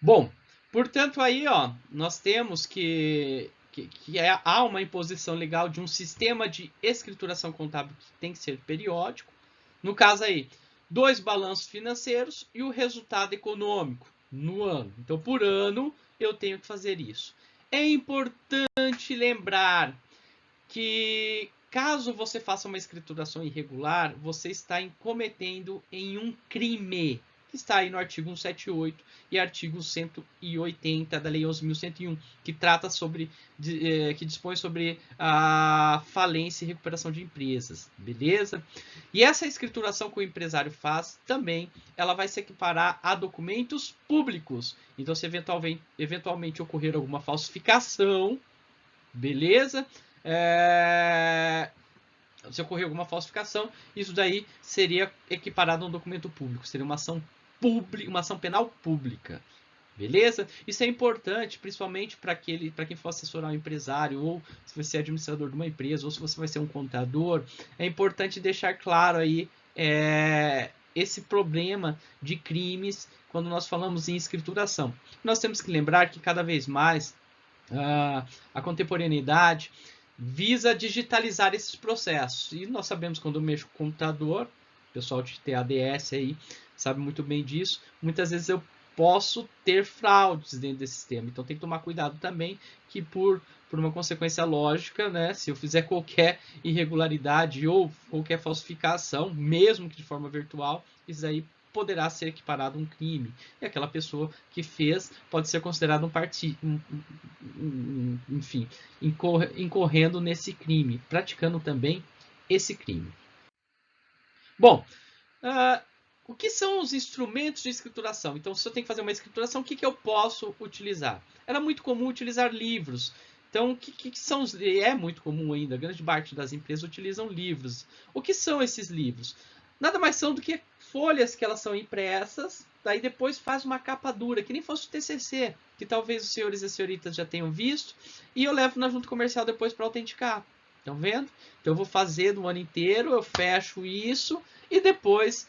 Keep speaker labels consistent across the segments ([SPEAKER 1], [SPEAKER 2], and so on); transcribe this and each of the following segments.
[SPEAKER 1] Bom, portanto, aí ó, nós temos há uma imposição legal de um sistema de escrituração contábil que tem que ser periódico. No caso aí, 2 balanços financeiros e o resultado econômico no ano. Então, por ano, eu tenho que fazer isso. É importante lembrar que, caso você faça uma escrituração irregular, você está cometendo em um crime, que está aí no artigo 178 e artigo 180 da Lei 11.101, que trata sobre, que dispõe sobre a falência e recuperação de empresas, beleza? E essa escrituração que o empresário faz também, ela vai se equiparar a documentos públicos. Então, se eventualmente ocorrer alguma falsificação, beleza? Se ocorrer alguma falsificação, isso daí seria equiparado a um documento público, seria uma ação penal pública. Beleza? Isso é importante, principalmente para quem for assessorar um empresário, ou se você é administrador de uma empresa, ou se você vai ser um contador. É importante deixar claro aí esse problema de crimes quando nós falamos em escrituração. Nós temos que lembrar que cada vez mais a contemporaneidade visa digitalizar esses processos. E nós sabemos, quando eu mexo com o computador, o pessoal de TADS aí sabe muito bem disso, muitas vezes eu posso ter fraudes dentro desse sistema. Então tem que tomar cuidado também que por uma consequência lógica, né, se eu fizer qualquer irregularidade ou qualquer falsificação, mesmo que de forma virtual, isso aí poderá ser equiparado a um crime. E aquela pessoa que fez pode ser considerada enfim, incorrendo nesse crime, praticando também esse crime. Bom, o que são os instrumentos de escrituração? Então, se eu tenho que fazer uma escrituração, o que eu posso utilizar? Era muito comum utilizar livros. Então, o que são os... É muito comum ainda, grande parte das empresas utilizam livros. O que são esses livros? Nada mais são do que folhas que elas são impressas, daí depois faz uma capa dura, que nem fosse o TCC, que talvez os senhores e senhoritas já tenham visto, e eu levo na junta comercial depois para autenticar. Estão vendo? Então, eu vou fazer no ano inteiro, eu fecho isso, e depois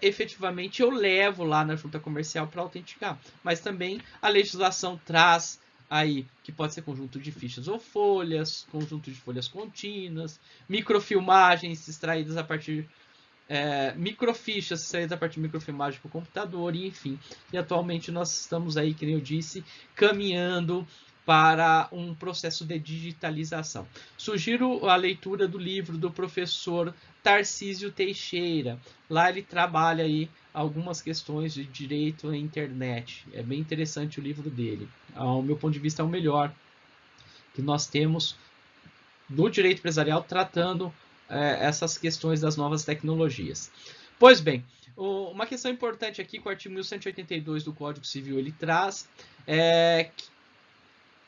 [SPEAKER 1] efetivamente eu levo lá na junta comercial para autenticar. Mas também a legislação traz aí que pode ser conjunto de fichas ou folhas, conjunto de folhas contínuas, microfilmagens extraídas a partir microfichas extraídas a partir de microfilmagem para o computador, e enfim. E atualmente nós estamos aí, como eu disse, caminhando para um processo de digitalização. Sugiro a leitura do livro do professor Tarcísio Teixeira. Lá ele trabalha aí algumas questões de direito à internet. É bem interessante o livro dele. Ao meu ponto de vista, é o melhor que nós temos do direito empresarial tratando essas questões das novas tecnologias. Pois bem, uma questão importante aqui que o artigo 1182 do Código Civil ele traz é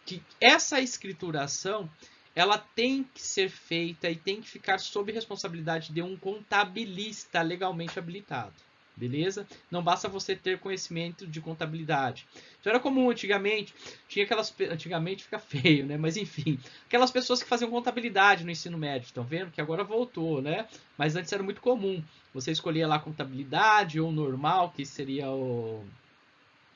[SPEAKER 1] que essa escrituração ela tem que ser feita e tem que ficar sob responsabilidade de um contabilista legalmente habilitado. Beleza? Não basta você ter conhecimento de contabilidade. Já era comum antigamente, tinha aquelas. Antigamente fica feio, né? Mas enfim, aquelas pessoas que faziam contabilidade no ensino médio, estão vendo? Que agora voltou, né? Mas antes era muito comum. Você escolhia lá contabilidade ou normal, que seria o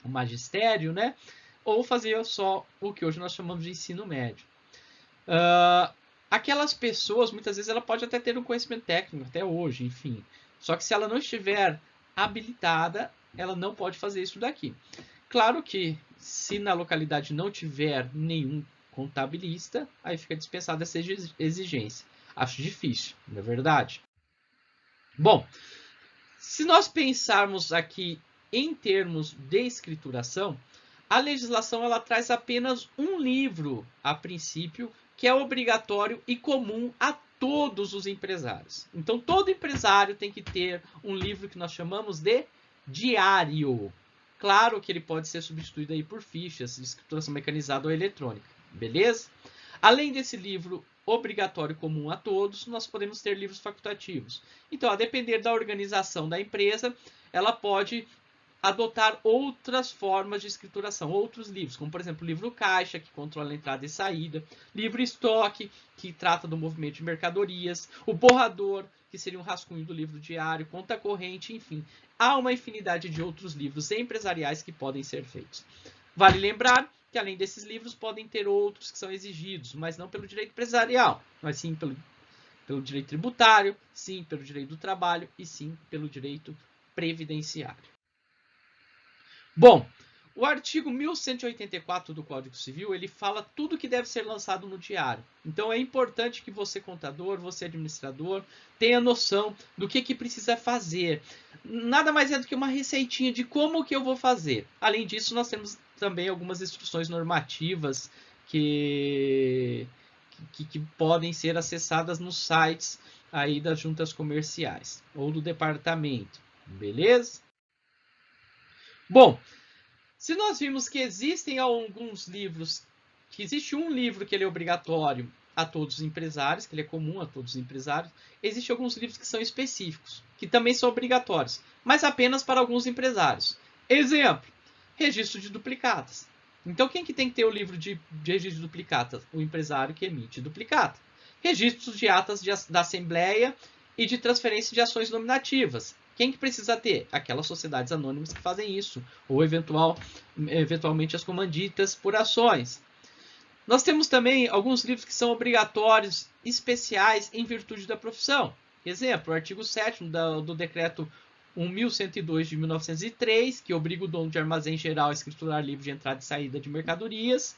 [SPEAKER 1] magistério, né? Ou fazia só o que hoje nós chamamos de ensino médio. Aquelas pessoas, muitas vezes, ela pode até ter um conhecimento técnico, até hoje, enfim. Só que se ela não estiver habilitada, ela não pode fazer isso daqui. Claro que, se na localidade não tiver nenhum contabilista, aí fica dispensada essa exigência. Acho difícil, não é verdade? Bom, se nós pensarmos aqui em termos de escrituração, a legislação ela traz apenas um livro, a princípio, que é obrigatório e comum a todos os empresários. Então, todo empresário tem que ter um livro que nós chamamos de diário. Claro que ele pode ser substituído aí por fichas de escrituração mecanizada ou eletrônica, beleza? Além desse livro obrigatório comum a todos, nós podemos ter livros facultativos. Então, a depender da organização da empresa, ela pode adotar outras formas de escrituração, outros livros, como por exemplo o livro caixa, que controla a entrada e saída, livro estoque, que trata do movimento de mercadorias, o borrador, que seria um rascunho do livro diário, conta corrente, enfim. Há uma infinidade de outros livros empresariais que podem ser feitos. Vale lembrar que além desses livros podem ter outros que são exigidos, mas não pelo direito empresarial, mas sim pelo direito tributário, sim pelo direito do trabalho e sim pelo direito previdenciário. Bom, o artigo 1184 do Código Civil, ele fala tudo que deve ser lançado no diário. Então é importante que você, contador, você, administrador, tenha noção do que precisa fazer. Nada mais é do que uma receitinha de como que eu vou fazer. Além disso, nós temos também algumas instruções normativas que podem ser acessadas nos sites aí das juntas comerciais ou do departamento. Beleza? Bom, se nós vimos que existem alguns livros, que existe um livro que ele é obrigatório a todos os empresários, que ele é comum a todos os empresários, existem alguns livros que são específicos, que também são obrigatórios, mas apenas para alguns empresários. Exemplo, registro de duplicatas. Então, quem que tem que ter o livro de registro de duplicatas? O empresário que emite duplicata. Registros de atas da Assembleia e de transferência de ações nominativas. Quem que precisa ter? Aquelas sociedades anônimas que fazem isso, ou eventualmente as comanditas por ações. Nós temos também alguns livros que são obrigatórios, especiais, em virtude da profissão. Exemplo, o artigo 7º do decreto 1102 de 1903, que obriga o dono de armazém geral a escriturar livro de entrada e saída de mercadorias,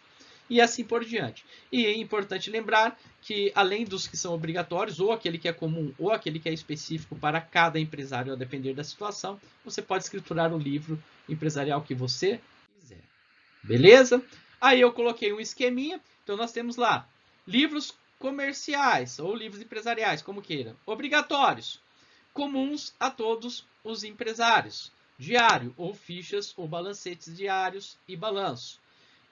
[SPEAKER 1] e assim por diante. E é importante lembrar que, além dos que são obrigatórios, ou aquele que é comum, ou aquele que é específico para cada empresário, a depender da situação, você pode escriturar o livro empresarial que você quiser. Beleza? Aí eu coloquei um esqueminha. Então, nós temos lá livros comerciais ou livros empresariais, como queira. Obrigatórios. Comuns a todos os empresários. Diário, ou fichas, ou balancetes diários e balanço.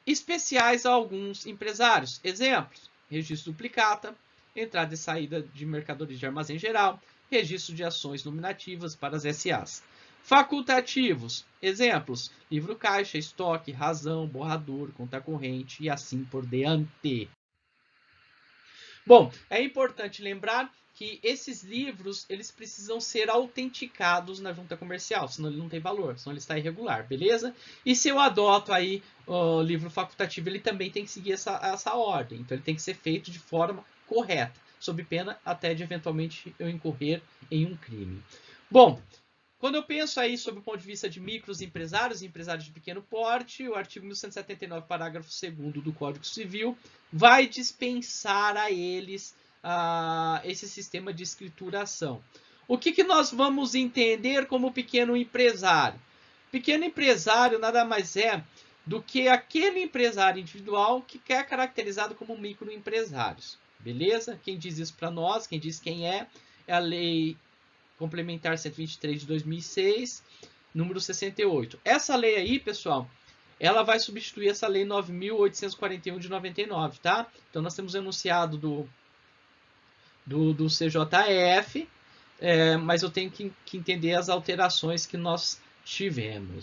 [SPEAKER 1] Especiais a alguns empresários. Exemplos: registro duplicata, entrada e saída de mercadorias de armazém geral, registro de ações nominativas para as SAs. Facultativos. Exemplos: livro caixa, estoque, razão, borrador, conta corrente e assim por diante. Bom, é importante lembrar que esses livros eles precisam ser autenticados na junta comercial, senão ele não tem valor, senão ele está irregular, beleza? E se eu adoto aí o livro facultativo, ele também tem que seguir essa ordem, então ele tem que ser feito de forma correta, sob pena até de eventualmente eu incorrer em um crime. Bom, quando eu penso aí sobre o ponto de vista de micros empresários e empresários de pequeno porte, o artigo 1179, parágrafo 2º do Código Civil, vai dispensar a eles esse sistema de escrituração. O que nós vamos entender como pequeno empresário? Pequeno empresário nada mais é do que aquele empresário individual que é caracterizado como microempresários. Beleza? Quem diz isso para nós, quem diz quem é a Lei Complementar 123 de 2006, número 68. Essa lei aí, pessoal, ela vai substituir essa lei 9.841 de 99, tá? Então, nós temos o enunciado do CJF, mas eu tenho que entender as alterações que nós tivemos.